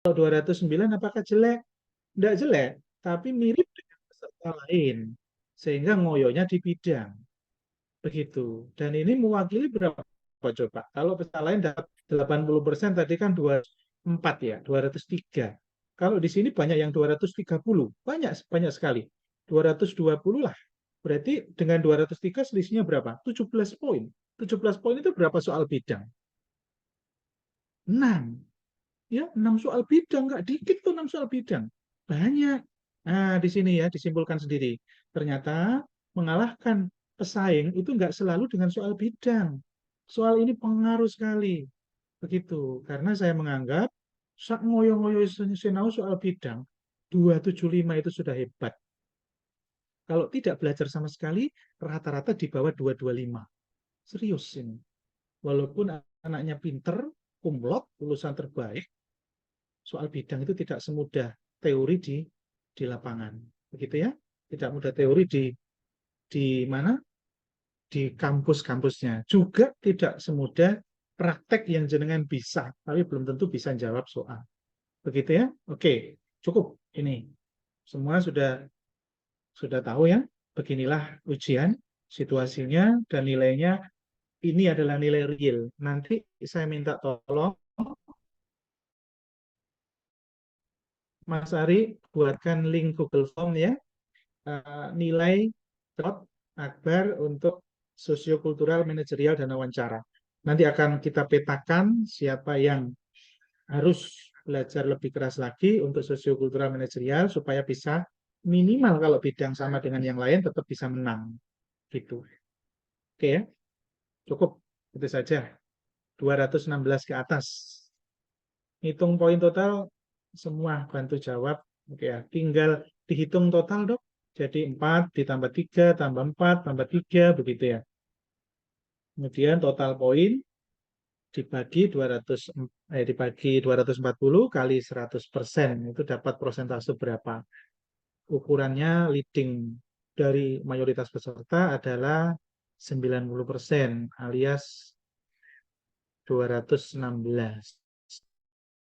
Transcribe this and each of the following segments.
Kalau 209 apakah jelek? Tidak jelek, tapi mirip dengan peserta lain. Sehingga ngoyonya di bidang. Begitu. Dan ini mewakili berapa coba? Kalau peserta lain dapat 80%, tadi kan 24 ya, 203. Kalau di sini banyak yang 230. Banyak, banyak sekali. 220 lah. Berarti dengan 203 selisihnya berapa? 17 poin. 17 poin itu berapa soal bidang? 6. Ya, 6 soal bidang, nggak dikit tuh 6 soal bidang. Banyak. Nah, di sini ya disimpulkan sendiri. Ternyata mengalahkan pesaing itu nggak selalu dengan soal bidang. Soal ini pengaruh sekali. Begitu. Karena saya menganggap sak ngoyo-ngoyo sinau soal bidang 275 itu sudah hebat. Kalau tidak belajar sama sekali, rata-rata di bawah 225. Serius ini. Walaupun anaknya pinter, kumlot, lulusan terbaik, soal bidang itu tidak semudah teori di lapangan. Begitu ya? Tidak mudah teori di mana? Di kampus-kampusnya. Juga tidak semudah praktek yang jenengan bisa, tapi belum tentu bisa jawab soal. Begitu ya? Oke, cukup ini. Semua sudah tahu ya? Beginilah ujian, situasinya dan nilainya. Ini adalah nilai real. Nanti saya minta tolong Mas Ari buatkan link Google Form ya. Nilai drop Akbar untuk sosiokultural, manajerial, dan wawancara. Nanti akan kita petakan siapa yang harus belajar lebih keras lagi untuk sosiokultural, manajerial supaya bisa minimal kalau bidang sama dengan yang lain tetap bisa menang. Gitu. Oke ya, cukup. Itu saja. 216 ke atas. Hitung poin total, semua bantu jawab. Oke ya, tinggal dihitung total dok. Jadi 4 ditambah 3 tambah 4 tambah 3 begitu ya. Kemudian total poin dibagi 240 kali 100%, itu dapat persentase berapa. Ukurannya leading dari mayoritas peserta adalah 90% alias 216.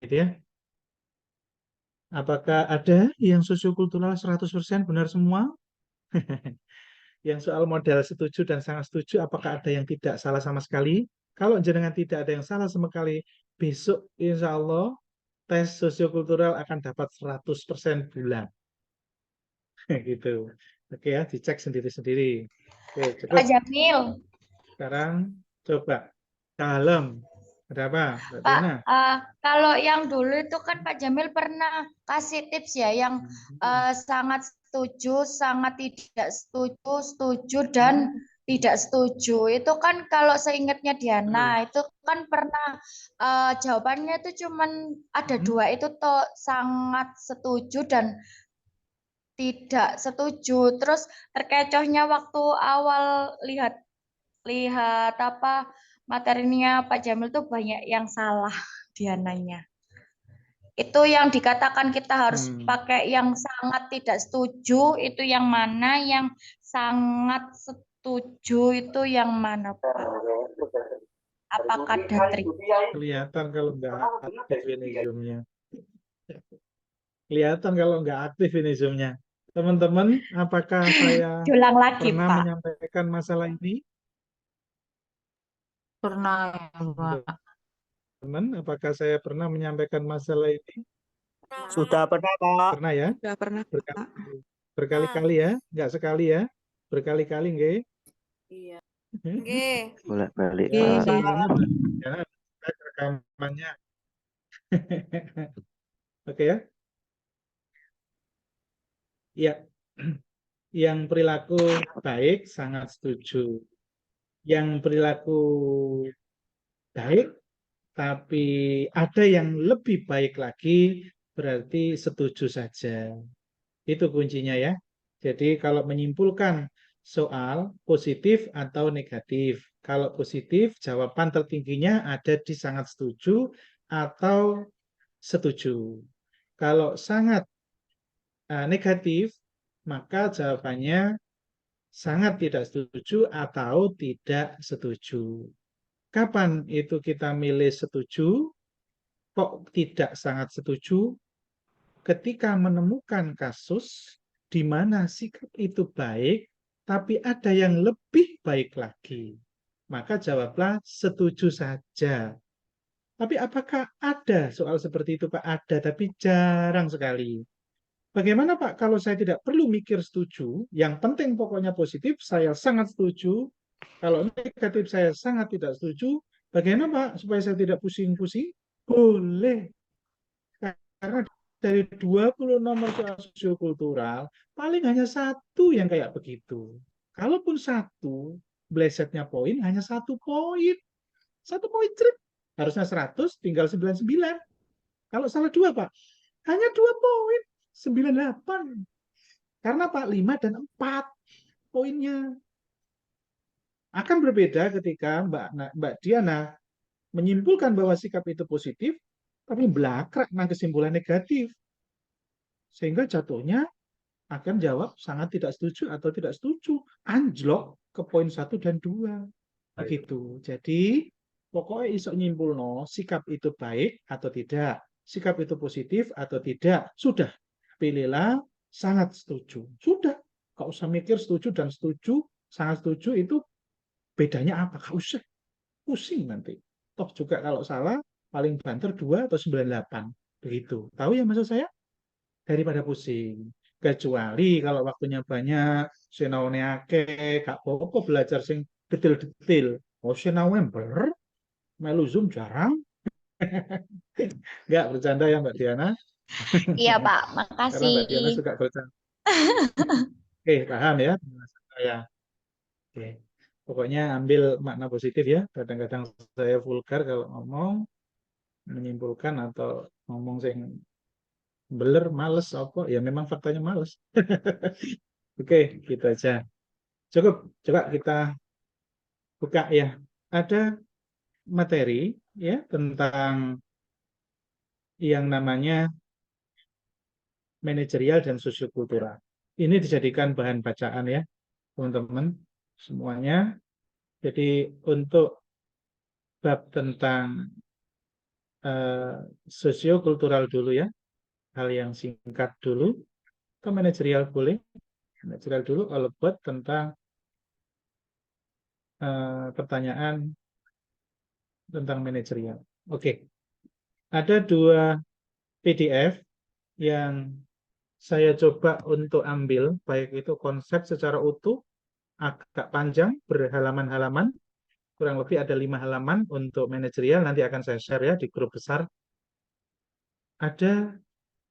Gitu ya. Apakah ada yang sosiokultural 100% benar semua? Yang soal model setuju dan sangat setuju, apakah ada yang tidak salah sama sekali? Kalau jenengan tidak ada yang salah sama sekali, besok insya Allah tes sosiokultural akan dapat 100% bulan. Gitu. Oke ya, dicek sendiri-sendiri. Oke, Pak cukup. Jamil, Sekarang coba dalam. Ada apa, Mbak Pak, Tina? kalau yang dulu itu kan Pak Jamil pernah kasih tips ya, yang sangat setuju, sangat tidak setuju, setuju, dan tidak setuju. Itu kan kalau seingatnya Diana, itu kan pernah jawabannya itu cuman ada dua, itu toh sangat setuju dan tidak setuju. Terus terkecohnya waktu awal lihat lihat apa materinya Pak Jamil tuh banyak yang salah Diananya. Itu yang dikatakan kita harus pakai yang sangat tidak setuju itu yang mana, yang sangat setuju itu yang mana, Pak? Apakah ada trik? Kelihatan kalau nggak aktif ini Zoom-nya. Kelihatan kalau nggak aktif ini Zoom-nya. Teman-teman, apakah saya Diulang lagi, pernah Pak. menyampaikan masalah ini? Pernah ya, Pak. Teman, apakah saya pernah menyampaikan masalah ini? Sudah pernah, Pak. Pernah ya? Sudah pernah, Pak. Berkali-kali ya? Nggak sekali ya? Berkali-kali nggih? Iya. Bolak-balik, Ya, Pak. semuanya jangan cek rekamannya. Oke ya? Ya, yang perilaku baik sangat setuju. Yang perilaku baik tapi ada yang lebih baik lagi berarti setuju saja. Itu kuncinya ya. Jadi kalau menyimpulkan soal positif atau negatif. Kalau positif, jawaban tertingginya ada di sangat setuju atau setuju. Kalau sangat negatif, maka jawabannya sangat tidak setuju atau tidak setuju. Kapan itu kita milih setuju? kok tidak sangat setuju ketika menemukan kasus di mana sikap itu baik, tapi ada yang lebih baik lagi. Maka jawablah setuju saja. Tapi apakah ada soal seperti itu, Pak? Ada, tapi jarang sekali. Bagaimana, Pak, kalau saya tidak perlu mikir setuju, yang penting pokoknya positif, saya sangat setuju. Kalau negatif, saya sangat tidak setuju. Bagaimana, Pak, supaya saya tidak pusing-pusing? Boleh. Karena dari 20 nomor soal sosiokultural, paling hanya satu yang kayak begitu. Kalaupun satu, blesetnya poin hanya 1 poin. 1 poin trip. Harusnya 100, tinggal 99. Kalau salah 2, Pak, hanya 2 poin. 98. Karena Pak, 5 dan 4 poinnya. Akan berbeda ketika Mbak Diana menyimpulkan bahwa sikap itu positif, tapi belakrak kesimpulan negatif. Sehingga jatuhnya akan jawab sangat tidak setuju atau tidak setuju. Anjlok ke poin 1 dan 2. Begitu. Jadi, pokoknya iso nyimpulno sikap itu baik atau tidak. Sikap itu positif atau tidak. Sudah. Pilihlah sangat setuju. Sudah. Gak usah mikir setuju dan setuju. Sangat setuju itu bedanya apa? Gak usah. Pusing nanti. Toh juga kalau salah, paling banter 2 atau 98. Begitu. Tahu ya maksud saya? Daripada pusing. Kecuali kalau waktunya banyak, senaone akeh, gak apa-apa belajar sing detail-detail. Oh, senaone ber, melu Zoom jarang. Enggak bercanda ya Mbak Diana. Iya, Pak. Karena Mbak Diana Makasih. suka bercanda. Oke, paham ya penjelasan saya. Oke. Pokoknya ambil makna positif ya. Kadang-kadang saya vulgar kalau ngomong, menyimpulkan atau ngomong sing beler, males apa, ya memang faktanya males. Oke, gitu aja. Cukup, coba kita buka ya. Ada materi ya tentang yang namanya manajerial dan sosiokultural. Ini dijadikan bahan bacaan ya, teman-teman semuanya. Jadi untuk bab tentang sosiokultural dulu ya, hal yang singkat dulu. Atau manajerial boleh, manajerial dulu kalau buat tentang pertanyaan tentang manajerial. Oke, ada 2 PDF yang saya coba untuk ambil, baik itu konsep secara utuh, agak panjang, berhalaman-halaman, kurang lebih ada 5 halaman untuk manajerial, nanti akan saya share ya di grup besar. Ada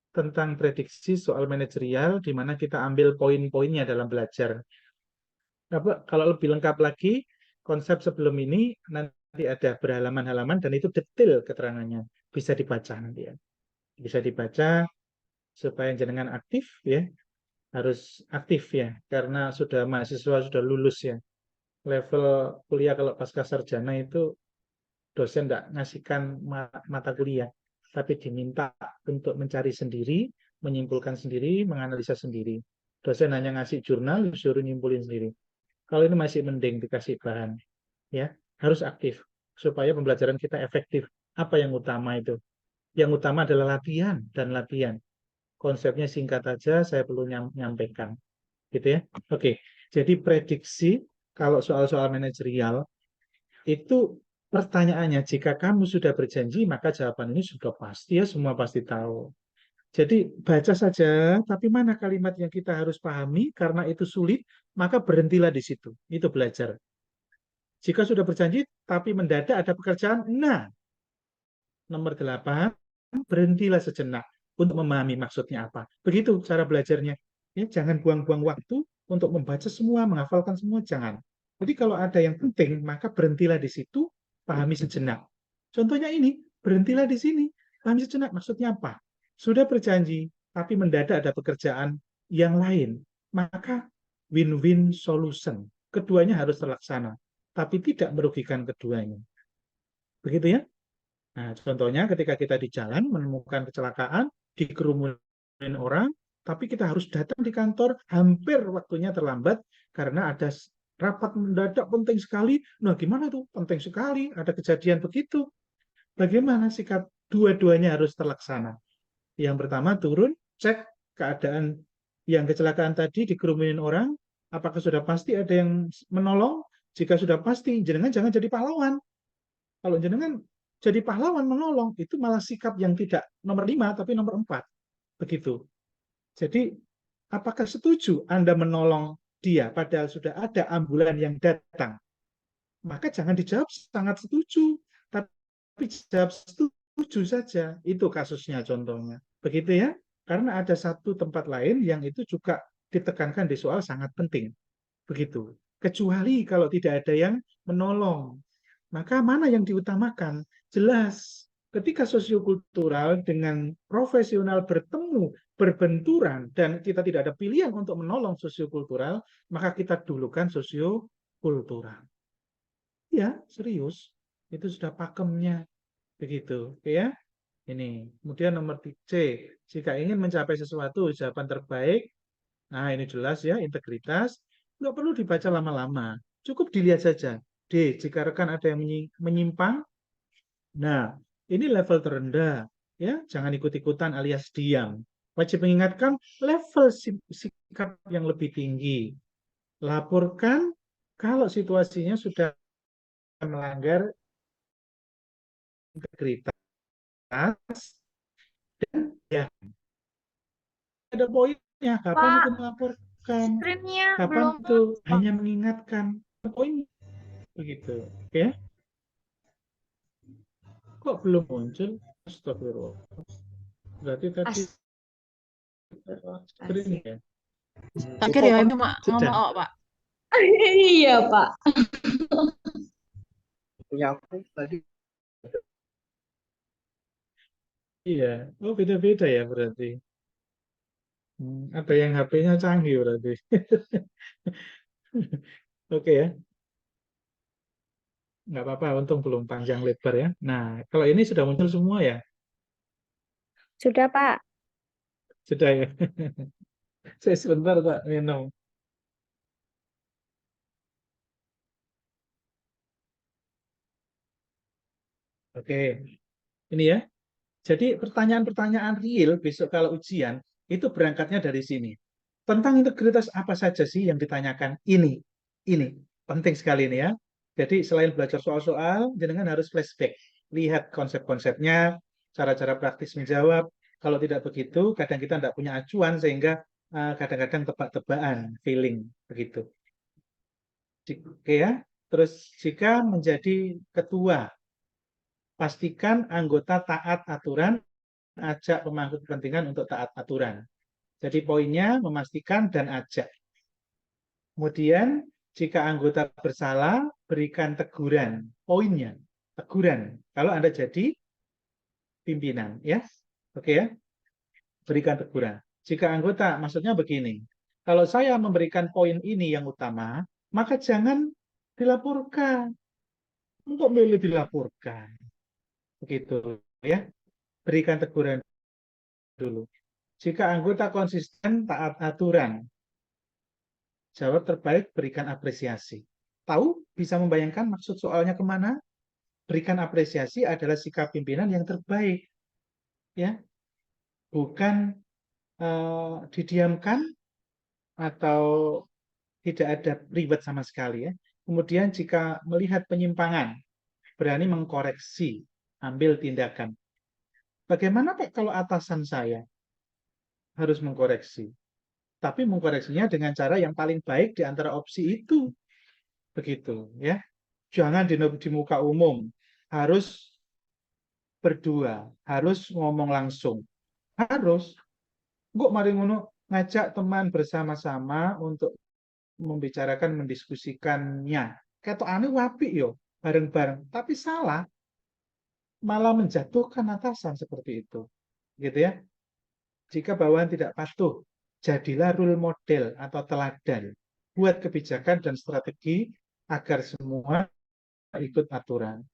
tentang prediksi soal manajerial, di mana kita ambil poin-poinnya dalam belajar. Kalau lebih lengkap lagi, konsep sebelum ini nanti ada berhalaman-halaman, dan itu detail keterangannya. Bisa dibaca nanti ya. Bisa dibaca supaya jenengan aktif ya. Harus aktif ya, karena sudah mahasiswa sudah lulus ya. Level kuliah kalau pasca sarjana itu dosen tidak ngasihkan mata kuliah, tapi diminta untuk mencari sendiri, menyimpulkan sendiri, menganalisa sendiri. Dosen hanya ngasih jurnal, disuruh nyimpulin sendiri. Kalau ini masih mending dikasih bahan, ya harus aktif supaya pembelajaran kita efektif. Apa yang utama itu? Yang utama adalah latihan dan latihan. Konsepnya singkat aja, saya perlu nyampaikan. Gitu ya. Oke, jadi prediksi kalau soal-soal manajerial itu pertanyaannya, jika kamu sudah berjanji maka jawaban ini sudah pasti ya, semua pasti tahu. Jadi baca saja, tapi mana kalimat yang kita harus pahami karena itu sulit, maka berhentilah di situ. Itu belajar. Jika sudah berjanji tapi mendadak ada pekerjaan, nah nomor 8, berhentilah sejenak untuk memahami maksudnya apa. Begitu cara belajarnya. Ya, jangan buang-buang waktu untuk membaca semua, menghafalkan semua, jangan. Jadi kalau ada yang penting, maka berhentilah di situ, pahami sejenak. Contohnya ini, berhentilah di sini, pahami sejenak maksudnya apa. Sudah berjanji, tapi mendadak ada pekerjaan yang lain, maka win-win solution. Keduanya harus terlaksana, tapi tidak merugikan keduanya. Begitu ya? Nah, contohnya ketika kita di jalan menemukan kecelakaan, dikerumunin orang, tapi kita harus datang di kantor, hampir waktunya terlambat karena ada rapat mendadak penting sekali. Nah, gimana tuh? Penting sekali, ada kejadian begitu. Bagaimana sikap dua-duanya harus terlaksana. Yang pertama turun, cek keadaan yang kecelakaan tadi dikerumunin orang, apakah sudah pasti ada yang menolong? Jika sudah pasti, jenengan jangan jadi pahlawan. Kalau jenengan jadi pahlawan menolong, itu malah sikap yang tidak nomor 5, tapi nomor 4. Begitu. Jadi, apakah setuju Anda menolong dia, padahal sudah ada ambulan yang datang? Maka jangan dijawab sangat setuju, tapi jawab setuju saja. Itu kasusnya contohnya. Begitu ya. Karena ada satu tempat lain yang itu juga ditekankan di soal sangat penting. Begitu. Kecuali kalau tidak ada yang menolong. Maka mana yang diutamakan? Jelas. Ketika sosiokultural dengan profesional bertemu, berbenturan, dan kita tidak ada pilihan untuk menolong sosiokultural, maka kita dulukan sosiokultural. Ya, serius. Itu sudah pakemnya. Begitu. Oke ya. Ini. Kemudian nomor C. Jika ingin mencapai sesuatu, jawaban terbaik. Nah, ini jelas ya, integritas. Nggak perlu dibaca lama-lama. Cukup dilihat saja. D. Jika rekan ada yang menyimpang. Nah, ini level terendah. Ya, jangan ikut-ikutan alias diam. Wajib mengingatkan level sikap yang lebih tinggi. Laporkan kalau situasinya sudah melanggar integritas dan ya ada poinnya kapan Pak, itu melaporkan, screen-nya kapan belum. itu hanya mengingatkan poin begitu ya. Kok belum muncul? Astagfirullah. Berarti tadi screen ya. Akhir ya ini mak Sudah. ngomong Pak. Iya, Pak. Punya aku tadi. Iya. Oh, beda-beda ya berarti. Ada yang HP-nya canggih berarti. Oke ya. Nggak apa-apa, untung belum panjang lebar ya. Nah, kalau ini sudah muncul semua ya? Sudah, Pak. Sudah ya. Saya sebentar Pak minum. Oke, ini ya. Jadi pertanyaan-pertanyaan real besok kalau ujian itu berangkatnya dari sini. Tentang integritas apa saja sih yang ditanyakan? Ini penting sekali ini ya. Jadi selain belajar soal-soal, jenengan harus flashback, lihat konsep-konsepnya, cara-cara praktis menjawab. Kalau tidak begitu, kadang kita tidak punya acuan sehingga kadang-kadang tebak-tebakan, feeling begitu. Oke ya. Terus jika menjadi ketua, pastikan anggota taat aturan, ajak pemangku kepentingan untuk taat aturan. Jadi poinnya memastikan dan ajak. Kemudian jika anggota bersalah, berikan teguran. Poinnya, teguran. Kalau Anda jadi pimpinan, ya. Oke ya. Berikan teguran. Jika anggota, maksudnya begini. Kalau saya memberikan poin ini yang utama, maka jangan dilaporkan. Untuk milih dilaporkan. Begitu ya. Berikan teguran dulu. Jika anggota konsisten taat aturan, jawab terbaik berikan apresiasi. Tahu bisa membayangkan maksud soalnya kemana? Berikan apresiasi adalah sikap pimpinan yang terbaik, ya, bukan didiamkan atau tidak ada ribet sama sekali ya. Kemudian jika melihat penyimpangan, berani mengkoreksi, ambil tindakan. Bagaimana Pak kalau atasan saya harus mengkoreksi? Tapi mengkoreksinya dengan cara yang paling baik di antara opsi itu. Begitu ya. Jangan di muka umum. Harus berdua, harus ngomong langsung. Harus. Kok mari ngono ngajak teman bersama-sama untuk membicarakan, mendiskusikannya. Ketokane wapi yo, bareng-bareng. Tapi salah. Malah menjatuhkan atasan seperti itu. Gitu ya. Jika bawahan tidak patuh, jadilah role model atau teladan. Buat kebijakan dan strategi agar semua ikut aturan.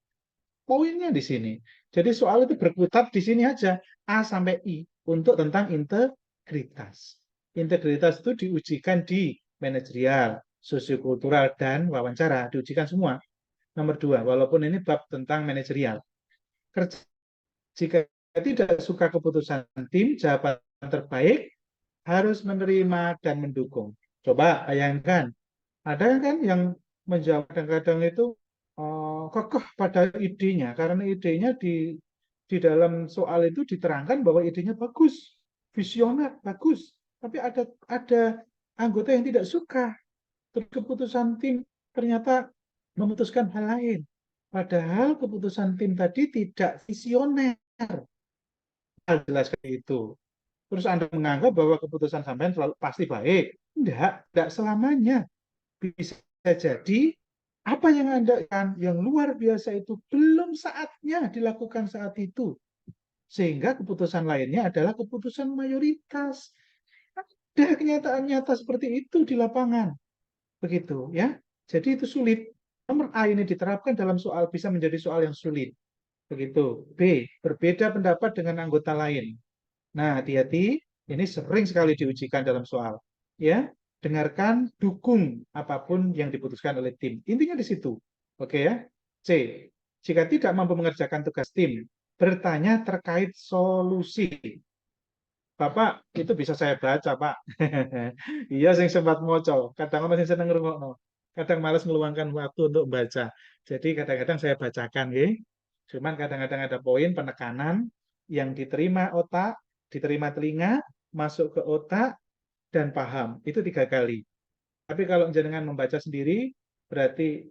Poinnya di sini. Jadi soal itu berkutat di sini aja. A sampai I untuk tentang integritas. Integritas itu diujikan di manajerial, sosiokultural, dan wawancara. Diujikan semua. Nomor 2, walaupun ini bab tentang manajerial. Kerja Jika tidak suka keputusan tim, jawaban terbaik harus menerima dan mendukung. Coba bayangkan, ada kan yang menjawab kadang-kadang itu kekeh pada idenya, karena idenya di dalam soal itu diterangkan bahwa idenya bagus, visioner, bagus. Tapi ada anggota yang tidak suka. Terus keputusan tim ternyata memutuskan hal lain. Padahal keputusan tim tadi tidak visioner. Jelas itu. Terus Anda menganggap bahwa keputusan sampean selalu pasti baik. Tidak selamanya. Bisa jadi apa yang Anda kan yang luar biasa itu belum saatnya dilakukan saat itu. Sehingga keputusan lainnya adalah keputusan mayoritas. Ada kenyataan nyata seperti itu di lapangan. Begitu ya. Jadi itu sulit. Nomor A ini diterapkan dalam soal bisa menjadi soal yang sulit. Begitu. B, berbeda pendapat dengan anggota lain. Nah, hati-hati, ini sering sekali diujikan dalam soal. Ya, dengarkan, dukung apapun yang diputuskan oleh tim. Intinya di situ. Oke ya. C, jika tidak mampu mengerjakan tugas tim, bertanya terkait solusi. Bapak, itu bisa saya baca, Pak. Iya, sing sempat moco. Kadang masih seneng ngrungokno. Kadang malas meluangkan waktu untuk baca. Jadi kadang-kadang saya bacakan, ya. Cuman kadang-kadang ada poin penekanan yang diterima otak, diterima telinga, masuk ke otak, dan paham. Itu 3 kali. Tapi kalau jenengan membaca sendiri, berarti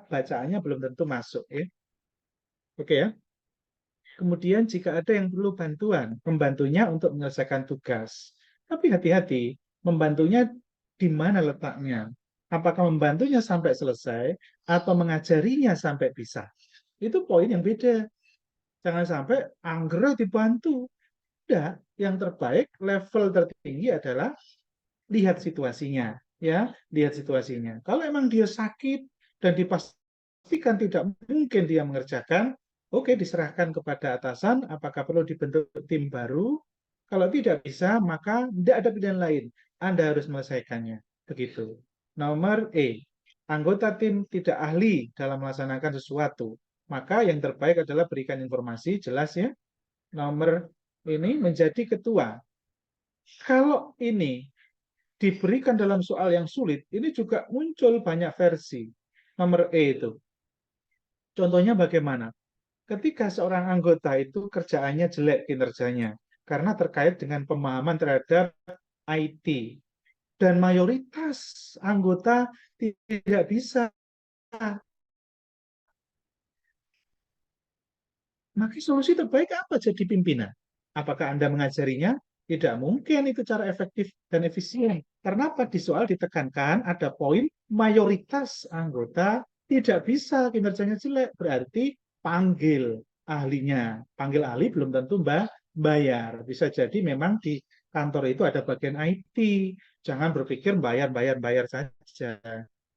bacaannya belum tentu masuk, ya. Oke ya. Kemudian jika ada yang perlu bantuan, membantunya untuk menyelesaikan tugas. Tapi hati-hati, membantunya di mana letaknya? Apakah membantunya sampai selesai atau mengajarinya sampai bisa? Itu poin yang beda. Jangan sampai anggernya dibantu. Tidak, yang terbaik, level tertinggi adalah lihat situasinya. Ya, lihat situasinya. Kalau emang dia sakit dan dipastikan tidak mungkin dia mengerjakan, oke, diserahkan kepada atasan, apakah perlu dibentuk tim baru? Kalau tidak bisa, maka tidak ada pilihan lain. Anda harus menyelesaikannya. Begitu. Nomor E, anggota tim tidak ahli dalam melaksanakan sesuatu. Maka yang terbaik adalah berikan informasi, jelas ya. Nomor ini menjadi ketua. Kalau ini diberikan dalam soal yang sulit, ini juga muncul banyak versi. Nomor E itu. Contohnya bagaimana? Ketika seorang anggota itu kerjaannya jelek kinerjanya karena terkait dengan pemahaman terhadap IT dan mayoritas anggota tidak bisa, maka solusi terbaik apa jadi pimpinan? Apakah Anda mengajarinya? Tidak mungkin itu cara efektif dan efisien. Karena apa? Di soal ditekankan ada poin mayoritas anggota tidak bisa kinerjanya jelek. Berarti panggil ahlinya. Panggil ahli belum tentu bayar. Bisa jadi memang di kantor itu ada bagian IT. Jangan berpikir bayar saja.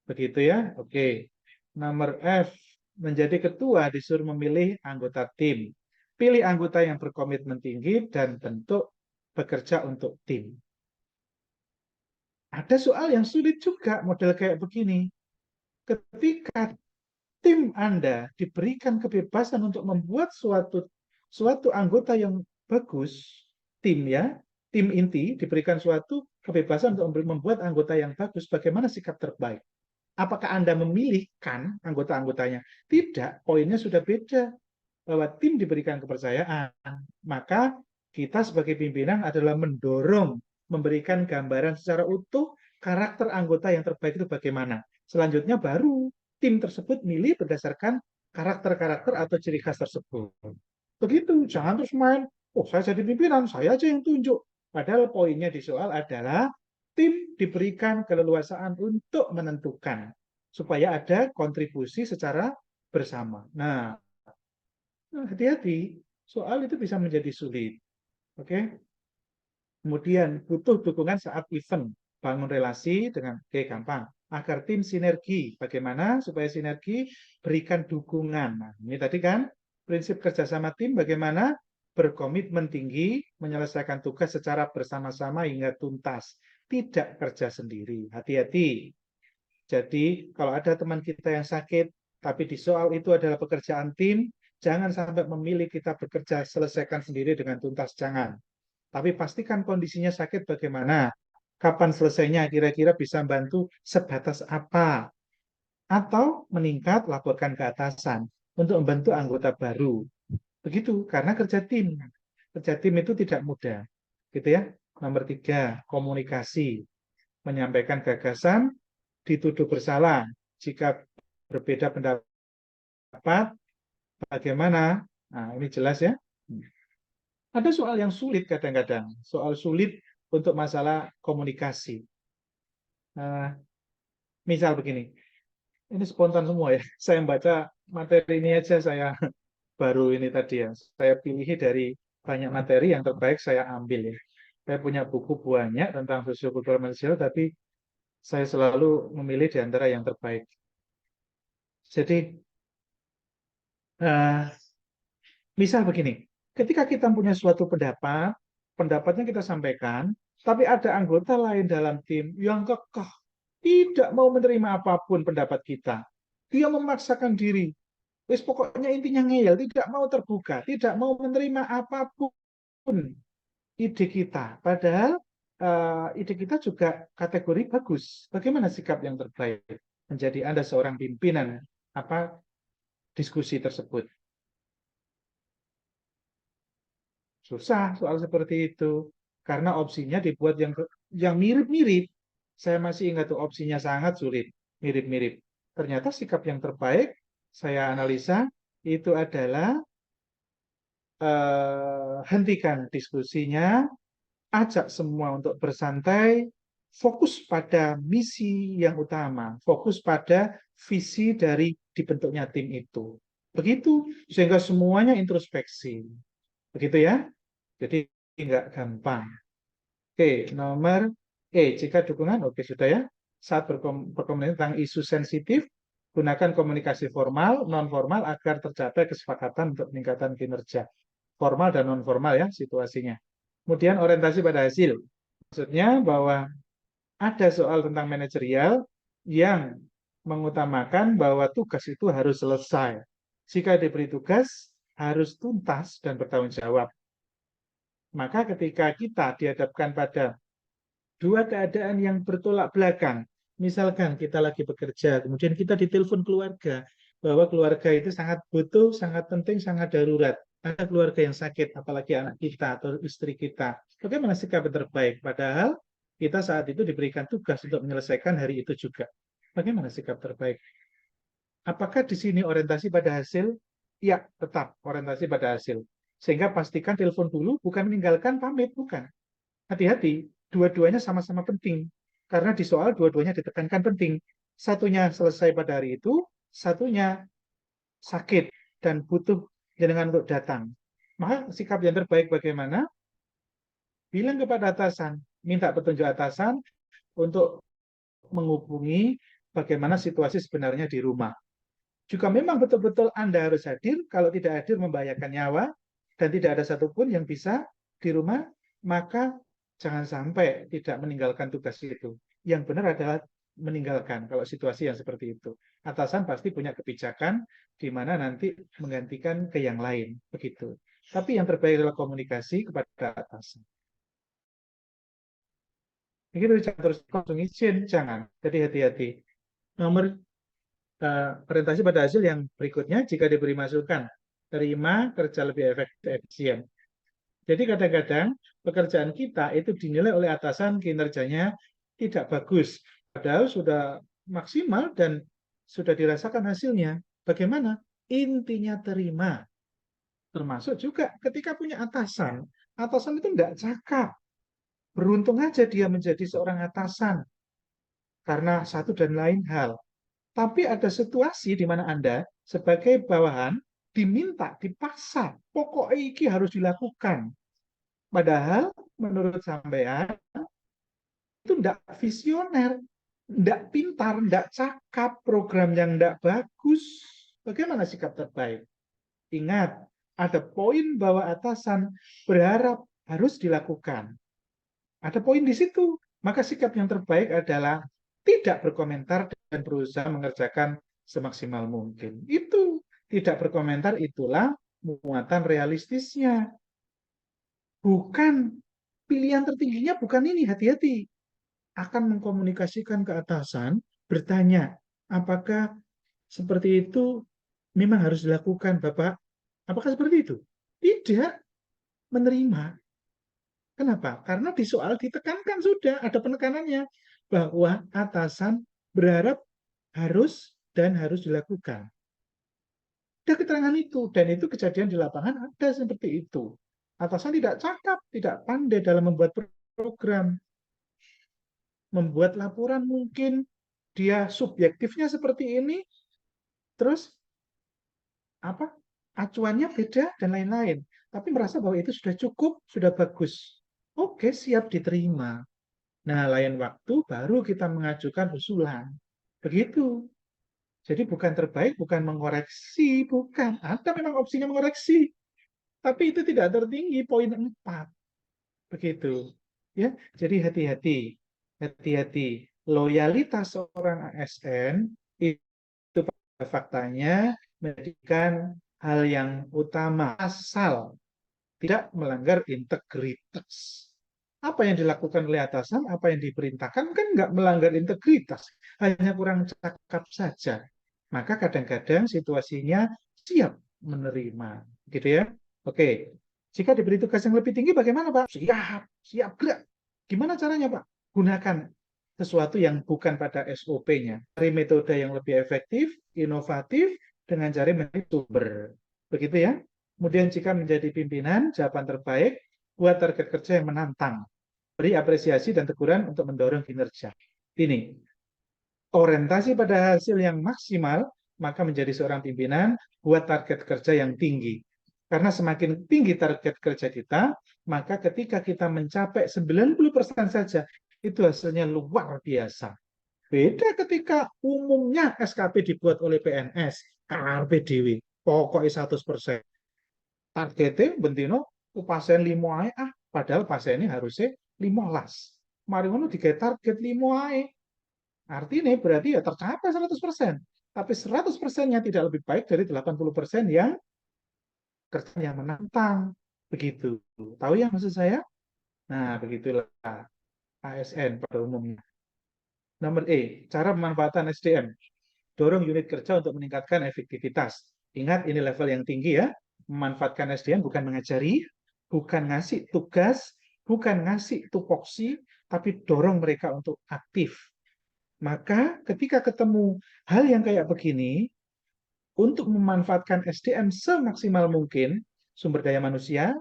Begitu ya? Oke. Nomor F, menjadi ketua disuruh memilih anggota tim. Pilih anggota yang berkomitmen tinggi dan bentuk bekerja untuk tim. Ada soal yang sulit juga, model kayak begini. Ketika tim Anda diberikan kebebasan untuk membuat suatu anggota yang bagus, tim ya, tim inti diberikan suatu kebebasan untuk membuat anggota yang bagus, bagaimana sikap terbaik? Apakah Anda memilihkan anggota-anggotanya? Tidak, poinnya sudah beda. Bahwa tim diberikan kepercayaan, maka kita sebagai pimpinan adalah mendorong, memberikan gambaran secara utuh karakter anggota yang terbaik itu bagaimana. Selanjutnya baru tim tersebut milih berdasarkan karakter-karakter atau ciri khas tersebut. Begitu, jangan terus main, oh saya jadi pimpinan, saya aja yang tunjuk. Padahal poinnya di soal adalah tim diberikan keleluasaan untuk menentukan supaya ada kontribusi secara bersama. Nah, hati-hati, soal itu bisa menjadi sulit. Oke. Kemudian butuh dukungan saat event, bangun relasi dengan gampang agar tim sinergi. Bagaimana supaya sinergi? Berikan dukungan. Nah, ini tadi kan prinsip kerjasama tim bagaimana berkomitmen tinggi, menyelesaikan tugas secara bersama-sama hingga tuntas, tidak kerja sendiri. Hati-hati. Jadi kalau ada teman kita yang sakit, tapi di soal itu adalah pekerjaan tim, Jangan sampai memilih kita bekerja selesaikan sendiri dengan tuntas, jangan. Tapi pastikan kondisinya sakit bagaimana, kapan selesainya, kira-kira bisa bantu sebatas apa. Atau meningkat, laporkan ke atasan untuk membentuk anggota baru. Begitu, karena kerja tim. Kerja tim itu tidak mudah. Gitu ya. Nomor 3, komunikasi. Menyampaikan gagasan, dituduh bersalah. Jika berbeda pendapat, bagaimana? Nah, ini jelas ya. Ada soal yang sulit kadang-kadang. Soal sulit untuk masalah komunikasi. Misal begini. Ini spontan semua ya. Saya baca materi ini aja saya baru ini tadi ya. Saya pilih dari banyak materi yang terbaik saya ambil ya. Saya punya buku banyak tentang sosiokultural Malaysia, tapi saya selalu memilih di antara yang terbaik. Jadi, misal begini, ketika kita punya suatu pendapat, pendapatnya kita sampaikan, tapi ada anggota lain dalam tim yang kekeh, tidak mau menerima apapun pendapat kita. Dia memaksakan diri. Wis pokoknya intinya ngeyel, tidak mau terbuka, tidak mau menerima apapun ide kita. Padahal ide kita juga kategori bagus. Bagaimana sikap yang terbaik menjadi Anda seorang pimpinan diskusi tersebut? Susah soal seperti itu. Karena opsinya dibuat yang mirip-mirip. Saya masih ingat tuh opsinya sangat sulit, mirip-mirip. Ternyata sikap yang terbaik saya analisa itu adalah hentikan diskusinya, ajak semua untuk bersantai, fokus pada misi yang utama, fokus pada visi dari dibentuknya tim itu. Begitu, sehingga semuanya introspeksi. Begitu ya? Jadi nggak gampang. Oke, nomor jika dukungan, oke sudah ya. Saat berkomunikasi tentang isu sensitif, gunakan komunikasi formal, non-formal agar tercapai kesepakatan untuk peningkatan kinerja. Formal dan non-formal ya situasinya. Kemudian orientasi pada hasil. Maksudnya bahwa ada soal tentang manajerial yang mengutamakan bahwa tugas itu harus selesai. Jika diberi tugas, harus tuntas dan bertanggung jawab. Maka ketika kita dihadapkan pada dua keadaan yang bertolak belakang, misalkan kita lagi bekerja, kemudian kita ditelepon keluarga, bahwa keluarga itu sangat butuh, sangat penting, sangat darurat. Ada keluarga yang sakit, apalagi anak kita atau istri kita. Bagaimana sikap yang terbaik? Padahal kita saat itu diberikan tugas untuk menyelesaikan hari itu juga. Bagaimana sikap terbaik? Apakah di sini orientasi pada hasil? Ya, tetap orientasi pada hasil. Sehingga pastikan telepon dulu, bukan meninggalkan pamit, bukan. Hati-hati, dua-duanya sama-sama penting. Karena di soal dua-duanya ditekankan penting. Satunya selesai pada hari itu, satunya sakit dan butuh jenengan untuk datang. Maka sikap yang terbaik bagaimana? Bilang kepada atasan, minta petunjuk atasan untuk menghubungi bagaimana situasi sebenarnya di rumah. Jika memang betul-betul Anda harus hadir, kalau tidak hadir membahayakan nyawa, dan tidak ada satupun yang bisa di rumah, maka jangan sampai tidak meninggalkan tugas itu. Yang benar adalah meninggalkan kalau situasi yang seperti itu. Atasan pasti punya kebijakan di mana nanti menggantikan ke yang lain. Begitu. Tapi yang terbaik adalah komunikasi kepada atasan. Begitu, jangan terus langsung izin, jangan. Jadi hati-hati. Nomor orientasi pada hasil yang berikutnya, jika diberi masukan, terima, kerja lebih efisien. Jadi kadang-kadang pekerjaan kita itu dinilai oleh atasan kinerjanya tidak bagus. Padahal sudah maksimal dan sudah dirasakan hasilnya. Bagaimana? Intinya terima. Termasuk juga ketika punya atasan. Atasan itu tidak cakap. Beruntung aja dia menjadi seorang atasan. Karena satu dan lain hal. Tapi ada situasi di mana Anda sebagai bawahan diminta, dipaksa, pokoknya ini harus dilakukan. Padahal menurut sampean itu tidak visioner, tidak pintar, tidak cakap, program yang tidak bagus. Bagaimana sikap terbaik? Ingat, ada poin bahwa atasan berharap harus dilakukan. Ada poin di situ. Maka sikap yang terbaik adalah tidak berkomentar dan berusaha mengerjakan semaksimal mungkin. Itu tidak berkomentar itulah muatan realistisnya. Bukan pilihan tertingginya, bukan ini, hati-hati. Akan mengkomunikasikan ke atasan, bertanya, apakah seperti itu memang harus dilakukan, Bapak? Apakah seperti itu? Tidak, menerima. Kenapa? Karena di soal ditekankan sudah, ada penekanannya, bahwa atasan berharap harus dan harus dilakukan. Ada keterangan itu, dan itu kejadian di lapangan ada seperti itu. Atasan tidak cakap, tidak pandai dalam membuat program, membuat laporan mungkin dia subjektifnya seperti ini, terus apa acuannya beda dan lain-lain. Tapi merasa bahwa itu sudah cukup, sudah bagus. Oke, siap diterima. Nah, lain waktu baru kita mengajukan usulan. Begitu. Jadi bukan terbaik, bukan mengoreksi, bukan. Ada memang opsinya mengoreksi. Tapi itu tidak tertinggi, poin 4. Begitu. Ya, jadi hati-hati. Hati-hati. Loyalitas seorang ASN itu pada faktanya menjadikan hal yang utama asal tidak melanggar integritas. Apa yang dilakukan oleh atasan, apa yang diperintahkan kan nggak melanggar integritas, hanya kurang cakap saja. Maka kadang-kadang situasinya siap menerima, gitu ya. Oke, jika diberi tugas yang lebih tinggi bagaimana Pak? Siap gerak. Gimana caranya Pak? Gunakan sesuatu yang bukan pada SOP-nya. Cari metode yang lebih efektif, inovatif, dengan cari sumber. Begitu ya. Kemudian jika menjadi pimpinan, jawaban terbaik, buat target kerja yang menantang. Beri apresiasi dan teguran untuk mendorong kinerja. Ini, orientasi pada hasil yang maksimal, maka menjadi seorang pimpinan, buat target kerja yang tinggi. Karena semakin tinggi target kerja kita, maka ketika kita mencapai 90% saja, itu hasilnya luar biasa. Beda ketika umumnya SKP dibuat oleh PNS, KRPDW, pokoknya 100%. Targetnya bentino pasien 5 ae padahal pasiennya harusnya 15. Mari ngono digawe target 5 ae. Artinya berarti ya tercapai 100%. Tapi 100%-nya tidak lebih baik dari 80% yang kerja yang menantang. Begitu. Tahu ya maksud saya? Nah, begitulah ASN pada umumnya. Nomor E, cara pemanfaatan SDM. Dorong unit kerja untuk meningkatkan efektivitas. Ingat, ini level yang tinggi ya. Memanfaatkan SDM bukan mengajari, bukan ngasih tugas, bukan ngasih tupoksi, tapi dorong mereka untuk aktif. Maka ketika ketemu hal yang kayak begini, untuk memanfaatkan SDM semaksimal mungkin, sumber daya manusia,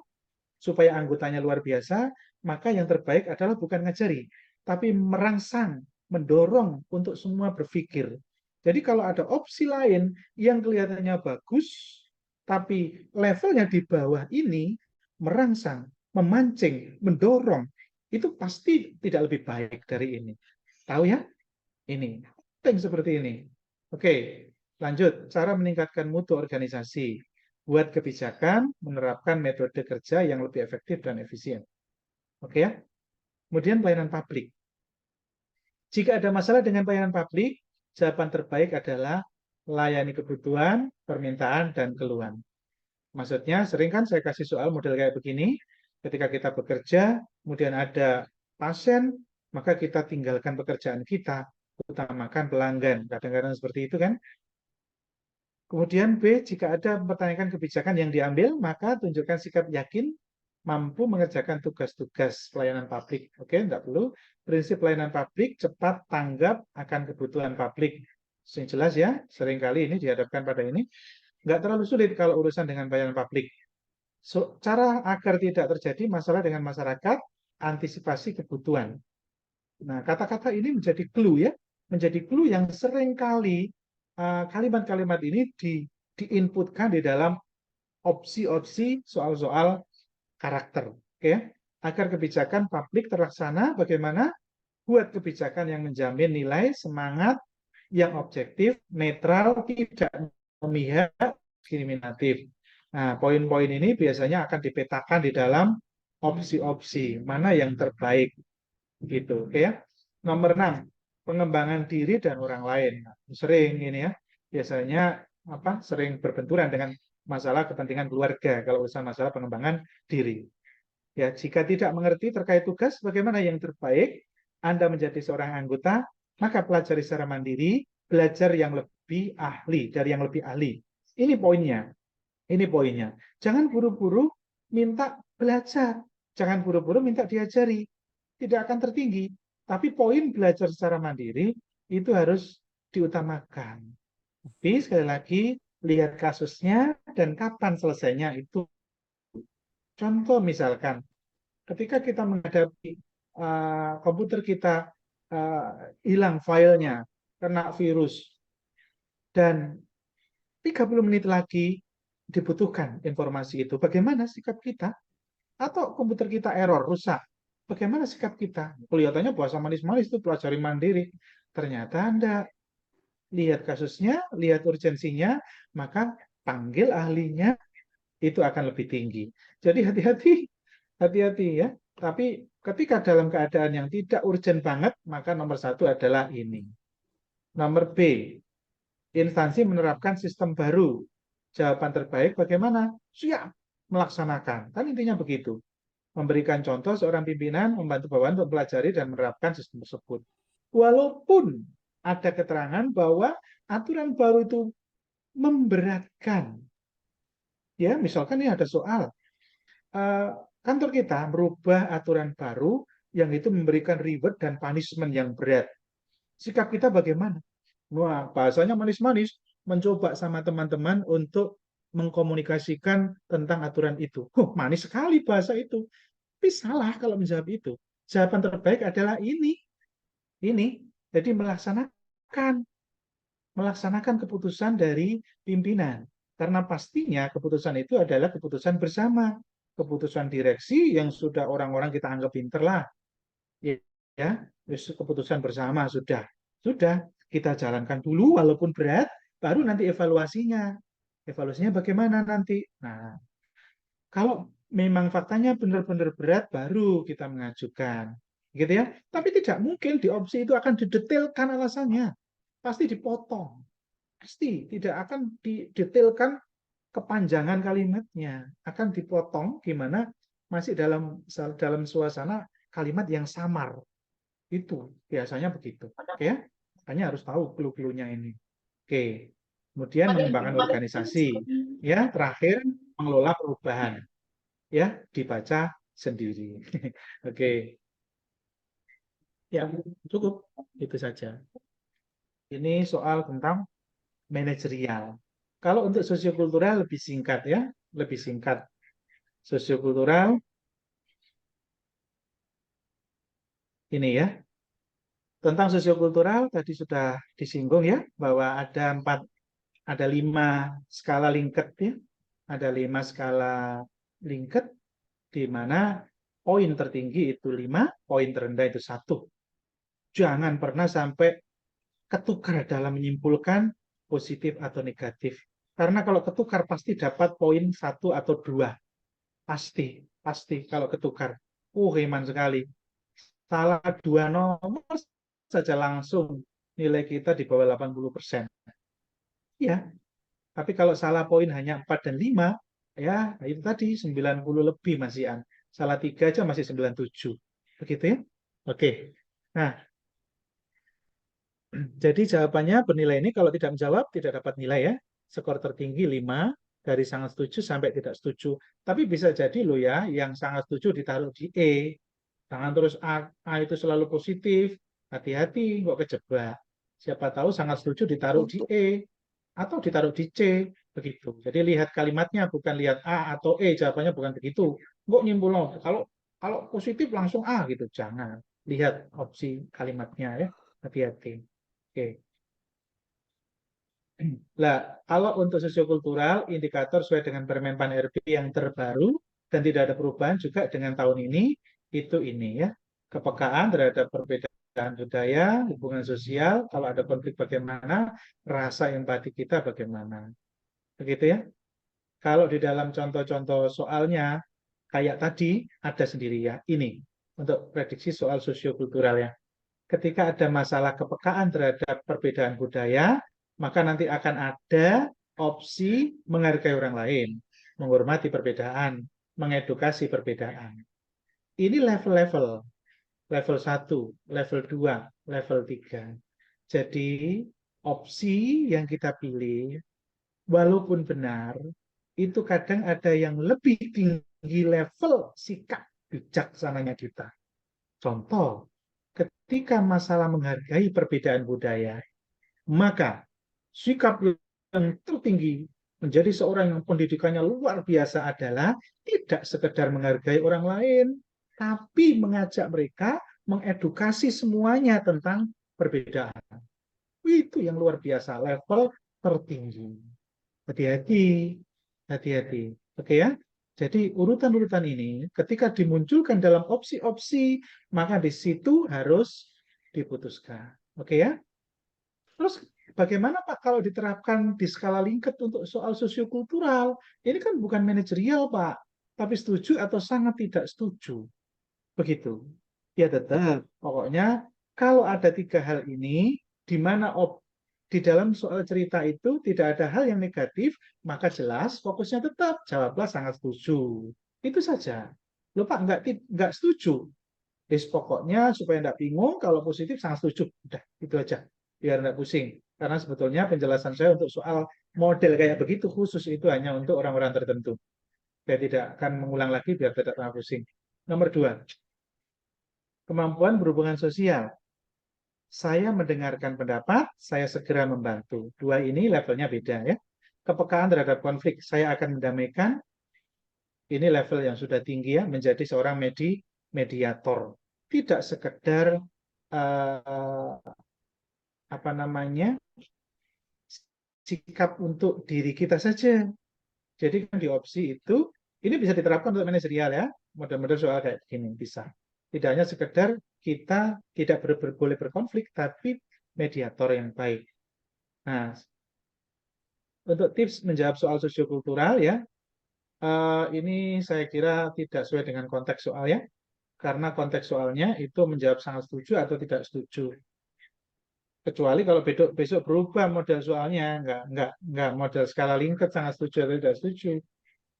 supaya anggotanya luar biasa, maka yang terbaik adalah bukan ngajari, tapi merangsang, mendorong untuk semua berpikir. Jadi kalau ada opsi lain yang kelihatannya bagus, tapi levelnya di bawah ini, merangsang, memancing, mendorong, itu pasti tidak lebih baik dari ini. Tahu ya? Ini, penting seperti ini. Oke, lanjut. Cara meningkatkan mutu organisasi. Buat kebijakan, menerapkan metode kerja yang lebih efektif dan efisien. Oke ya? Kemudian pelayanan publik. Jika ada masalah dengan pelayanan publik, jawaban terbaik adalah layani kebutuhan, permintaan, dan keluhan. Maksudnya, sering kan saya kasih soal model kayak begini, ketika kita bekerja, kemudian ada pasien, maka kita tinggalkan pekerjaan kita, utamakan pelanggan. Kadang-kadang seperti itu kan. Kemudian B, jika ada mempertanyakan kebijakan yang diambil, maka tunjukkan sikap yakin mampu mengerjakan tugas-tugas pelayanan publik. Oke, enggak perlu. Prinsip pelayanan publik, cepat tanggap akan kebutuhan publik. Yang jelas ya, seringkali ini dihadapkan pada ini. Enggak terlalu sulit kalau urusan dengan pelayanan publik. So, cara agar tidak terjadi masalah dengan masyarakat, antisipasi kebutuhan. Nah, kata-kata ini menjadi clue ya, menjadi clue yang seringkali kalimat-kalimat ini diinputkan di dalam opsi-opsi soal-soal karakter, oke? Agar kebijakan publik terlaksana, bagaimana buat kebijakan yang menjamin nilai, semangat, yang objektif, netral, tidak memihak, diskriminatif. Nah, poin-poin ini biasanya akan dipetakan di dalam opsi-opsi mana yang terbaik, gitu, oke ya? Nomor 6, pengembangan diri dan orang lain. Sering ini ya, biasanya sering berbenturan dengan masalah kepentingan keluarga kalau urusan masalah pengembangan diri. Ya, jika tidak mengerti terkait tugas bagaimana yang terbaik, Anda menjadi seorang anggota, maka pelajari secara mandiri, belajar yang lebih ahli, dari yang lebih ahli. Ini poinnya. Ini poinnya. Jangan buru-buru minta belajar. Jangan buru-buru minta diajari. Tidak akan tertinggi. Tapi poin belajar secara mandiri itu harus diutamakan. Tapi sekali lagi, lihat kasusnya dan kapan selesainya itu. Contoh misalkan, ketika kita menghadapi komputer kita hilang filenya, kena virus, dan 30 menit lagi dibutuhkan informasi itu. Bagaimana sikap kita? Atau komputer kita error, rusak. Bagaimana sikap kita? Kelihatannya bahasa manis-manis itu pelajari mandiri. Ternyata Anda lihat kasusnya, lihat urgensinya, maka panggil ahlinya, itu akan lebih tinggi. Jadi hati-hati ya. Tapi ketika dalam keadaan yang tidak urgent banget, maka nomor 1 adalah ini. Nomor B, instansi menerapkan sistem baru. Jawaban terbaik bagaimana? Siap melaksanakan. Kan intinya begitu. Memberikan contoh seorang pimpinan membantu bawahan untuk mempelajari dan menerapkan sistem tersebut. Walaupun ada keterangan bahwa aturan baru itu memberatkan. Ya, misalkan ini ada soal. Kantor kita merubah aturan baru yang itu memberikan reward dan punishment yang berat. Sikap kita bagaimana? Wah, bahasanya manis-manis, mencoba sama teman-teman untuk mengkomunikasikan tentang aturan itu. Manis sekali bahasa itu. Tapi salah kalau menjawab itu. Jawaban terbaik adalah ini. Ini. Jadi melaksanakan keputusan dari pimpinan. Karena pastinya keputusan itu adalah keputusan bersama. Keputusan direksi yang sudah orang-orang kita anggap pinter lah. Ya, keputusan bersama sudah. Sudah, kita jalankan dulu walaupun berat, baru nanti evaluasinya. Evaluasinya bagaimana nanti? Nah, kalau memang faktanya benar-benar berat, baru kita mengajukan. Gitu ya. Tapi tidak mungkin di opsi itu akan didetailkan alasannya. Pasti dipotong. Pasti tidak akan didetailkan kepanjangan kalimatnya. Akan dipotong gimana masih dalam suasana kalimat yang samar. Itu biasanya begitu. Oke ya? Hanya harus tahu clue-cluenya ini. Oke. Kemudian mengembangkan organisasi. Ya, terakhir mengelola perubahan. Ya, dibaca sendiri. Oke. Ya, cukup. Itu saja. Ini soal tentang manajerial. Kalau untuk sosiokultural lebih singkat ya, lebih singkat. Sosiokultural ini ya. Tentang sosiokultural tadi sudah disinggung ya, bahwa ada 5 skala Likert ya. Ada 5 skala Likert di mana poin tertinggi itu 5, poin terendah itu 1. Jangan pernah sampai ketukar dalam menyimpulkan positif atau negatif. Karena kalau ketukar pasti dapat poin 1 atau 2. Pasti kalau ketukar. Heman sekali. Salah 2 nomor saja langsung nilai kita di bawah 80%. Ya, tapi kalau salah poin hanya 4 dan 5, ya itu tadi 90 lebih masihan. Salah 3 aja masih 97. Begitu ya? Oke. Nah, jadi jawabannya bernilai ini kalau tidak menjawab tidak dapat nilai ya. Skor tertinggi 5, dari sangat setuju sampai tidak setuju. Tapi bisa jadi loh ya, yang sangat setuju ditaruh di E. Jangan terus A itu selalu positif. Hati-hati, kok kejebak. Siapa tahu sangat setuju ditaruh di E atau ditaruh di C, begitu. Jadi lihat kalimatnya, bukan lihat A atau E, jawabannya bukan begitu. Kok nyimpul kalau positif langsung A gitu, jangan. Lihat opsi kalimatnya ya, hati-hati. Oke. Nah, kalau untuk sosiokultural, indikator sesuai dengan Permenpan RB yang terbaru dan tidak ada perubahan juga dengan tahun ini, itu ini ya, kepekaan terhadap perbedaan budaya, hubungan sosial, kalau ada konflik bagaimana, rasa empati kita bagaimana. Begitu ya. Kalau di dalam contoh-contoh soalnya, kayak tadi, ada sendiri ya, ini, untuk prediksi soal sosiokultural ya. Ketika ada masalah kepekaan terhadap perbedaan budaya, maka nanti akan ada opsi menghargai orang lain, menghormati perbedaan, mengedukasi perbedaan. Ini level-level. Level 1, level 2, level 3. Jadi opsi yang kita pilih, walaupun benar, itu kadang ada yang lebih tinggi level sikap bijaksananya kita. Contoh, ketika masalah menghargai perbedaan budaya, maka sikap yang tertinggi menjadi seorang yang pendidikannya luar biasa adalah tidak sekedar menghargai orang lain, tapi mengajak mereka mengedukasi semuanya tentang perbedaan. Itu yang luar biasa, level tertinggi. Hati-hati, hati-hati. Oke ya? Jadi urutan-urutan ini ketika dimunculkan dalam opsi-opsi, maka di situ harus diputuskan. Oke ya? Terus bagaimana Pak kalau diterapkan di skala lingkat untuk soal sosiokultural? Ini kan bukan manajerial Pak, tapi setuju atau sangat tidak setuju. Begitu. Ya tetap, pokoknya kalau ada 3 hal ini, di mana di dalam soal cerita itu tidak ada hal yang negatif, maka jelas fokusnya tetap jawablah sangat setuju. Itu saja. Loh Pak, nggak setuju. Pokoknya supaya nggak bingung, kalau positif sangat setuju. Udah, itu aja. Biar nggak pusing. Karena sebetulnya penjelasan saya untuk soal model kayak begitu khusus itu hanya untuk orang-orang tertentu. Saya tidak akan mengulang lagi biar tidak terlalu pusing. Nomor 2, kemampuan berhubungan sosial. Saya mendengarkan pendapat, saya segera membantu. 2 ini levelnya beda ya. Kepekaan terhadap konflik, saya akan mendamaikan. Ini level yang sudah tinggi ya, menjadi seorang mediator. Tidak sekedar apa namanya sikap untuk diri kita saja. Jadi kan di opsi itu, ini bisa diterapkan untuk manajerial ya, model-model soal kayak gini bisa. Tidak hanya sekedar kita tidak boleh berkonflik, tapi mediator yang baik. Nah, untuk tips menjawab soal sosiokultural ya, ini saya kira tidak sesuai dengan konteks soalnya, karena konteks soalnya itu menjawab sangat setuju atau tidak setuju. Kecuali kalau besok berubah model soalnya, nggak model skala lingkat sangat setuju atau tidak setuju.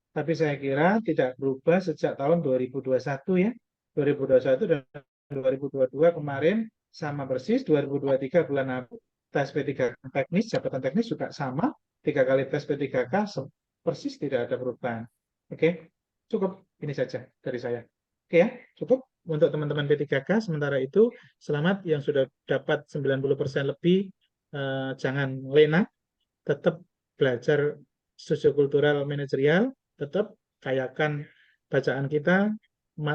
Tapi saya kira tidak berubah sejak tahun 2021 ya. 2021 dan 2022 kemarin sama persis, 2023 bulan April tes P3K teknis, jabatan teknis juga sama, 3 kali tes P3K persis tidak ada perubahan. Oke, cukup ini saja dari saya. Oke ya, cukup untuk teman-teman P3K. Sementara itu, selamat yang sudah dapat 90% lebih, jangan lena, tetap belajar sosiokultural manajerial, tetap kayakan bacaan kita,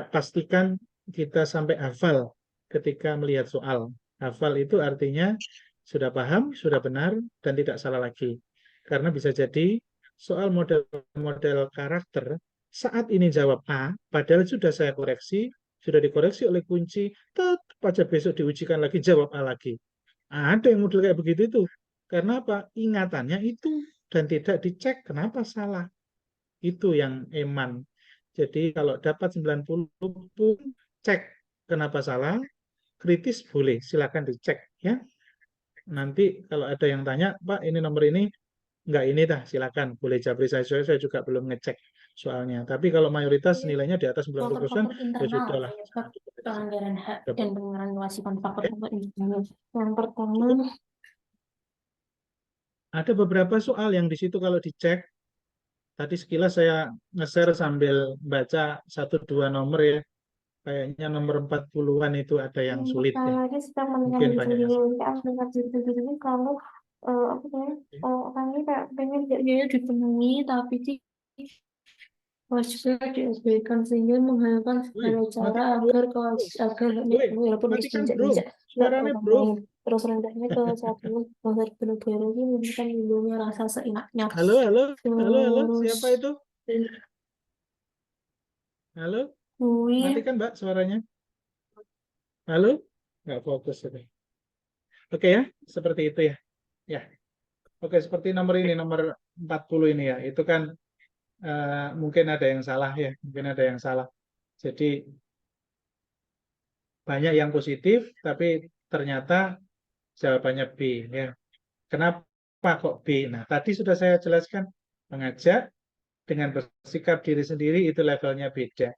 pastikan kita sampai hafal ketika melihat soal. Hafal itu artinya sudah paham, sudah benar, dan tidak salah lagi. Karena bisa jadi soal model-model karakter, saat ini jawab A, padahal sudah saya koreksi, sudah dikoreksi oleh kunci, tetap aja besok diujikan lagi, jawab A lagi. Ada yang model kayak begitu itu. Karena apa? Ingatannya itu dan tidak dicek kenapa salah. Itu yang eman. Jadi kalau dapat 90 pun cek kenapa salah, kritis boleh, silakan dicek ya. Nanti kalau ada yang tanya, Pak ini nomor ini, enggak ini dah, silakan boleh japri saya juga belum ngecek soalnya. Tapi kalau mayoritas nilainya di atas 90%, Faktor-faktor ya internal sudah lah. penyebab pelanggaran hak dan pengenalan kewajiban Oke. faktor-faktor internal. Yang pertama, Ada beberapa soal yang di situ kalau dicek, tadi sekilas saya nge-share sambil baca 1-2 nomor ya. Kayaknya nomor 40-an itu ada yang sulit ya. pertama ini sedang Mungkin mendengar banyak yang video sulit. ini, aku dengar video ini kalau apa namanya, orang ini kayak pengen dia dipenuhi, tapi kewajiban diabaikan sehingga menghalalkan Woi, segala cara matikan bro. agar agar Woi, walaupun matikan bro. diinjak-injak hak Suaranya orang bro. lain. Terus rendahnya ke satu bangsa negara ini memberikan lindungnya rasa seenaknya. Halo, halo, halo. Terus Siapa itu? Halo, kui matikan Mbak suaranya. Halo, nggak fokus ini. Oke ya, seperti itu ya. Ya, oke seperti nomor ini, nomor 40 ini ya. Itu kan mungkin ada yang salah ya, mungkin ada yang salah. Jadi banyak yang positif, tapi ternyata jawabannya B ya. Kenapa Kenapa kok B? Nah, tadi sudah saya jelaskan, mengajak dengan bersikap diri sendiri itu levelnya beda.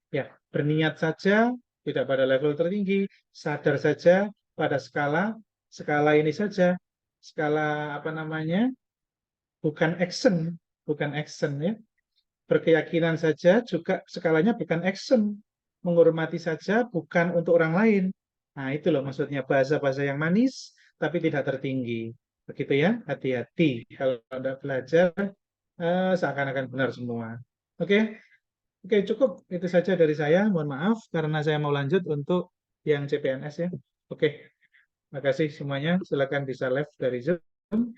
Ya, berniat saja tidak pada level tertinggi, sadar saja pada skala ini saja, skala apa namanya? Bukan action ya. Berkeyakinan saja juga skalanya bukan action. Menghormati saja bukan untuk orang lain. Nah, itu loh maksudnya bahasa-bahasa yang manis tapi tidak tertinggi. Begitu ya, hati-hati kalau Anda belajar seakan-akan benar semua. Oke. Oke, cukup itu saja dari saya. Mohon maaf karena saya mau lanjut untuk yang CPNS ya. Oke. Makasih semuanya. Silakan bisa live dari Zoom.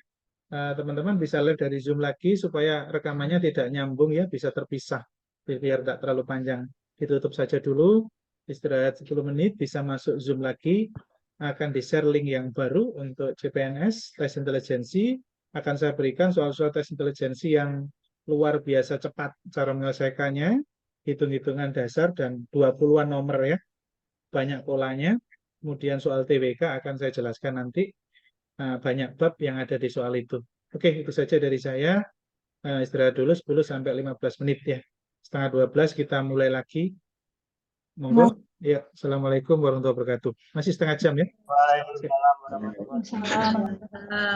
Teman-teman bisa live dari Zoom lagi supaya rekamannya tidak nyambung ya, bisa terpisah biar tidak terlalu panjang. Ditutup saja dulu, istirahat 10 menit, bisa masuk Zoom lagi, akan di-share link yang baru untuk CPNS, tes intelijensi, akan saya berikan soal-soal tes intelijensi yang luar biasa cepat cara menyelesaikannya, hitung-hitungan dasar dan 20-an nomor ya, banyak polanya, kemudian soal TWK akan saya jelaskan nanti, banyak bab yang ada di soal itu. Oke, itu saja dari saya. Istirahat dulu 10 sampai 15 menit ya. Setengah 12 kita mulai lagi. Monggo. Ya, Assalamualaikum warahmatullahi wabarakatuh. Masih setengah jam ya. Waalaikumsalam warahmatullahi wabarakatuh. Salam.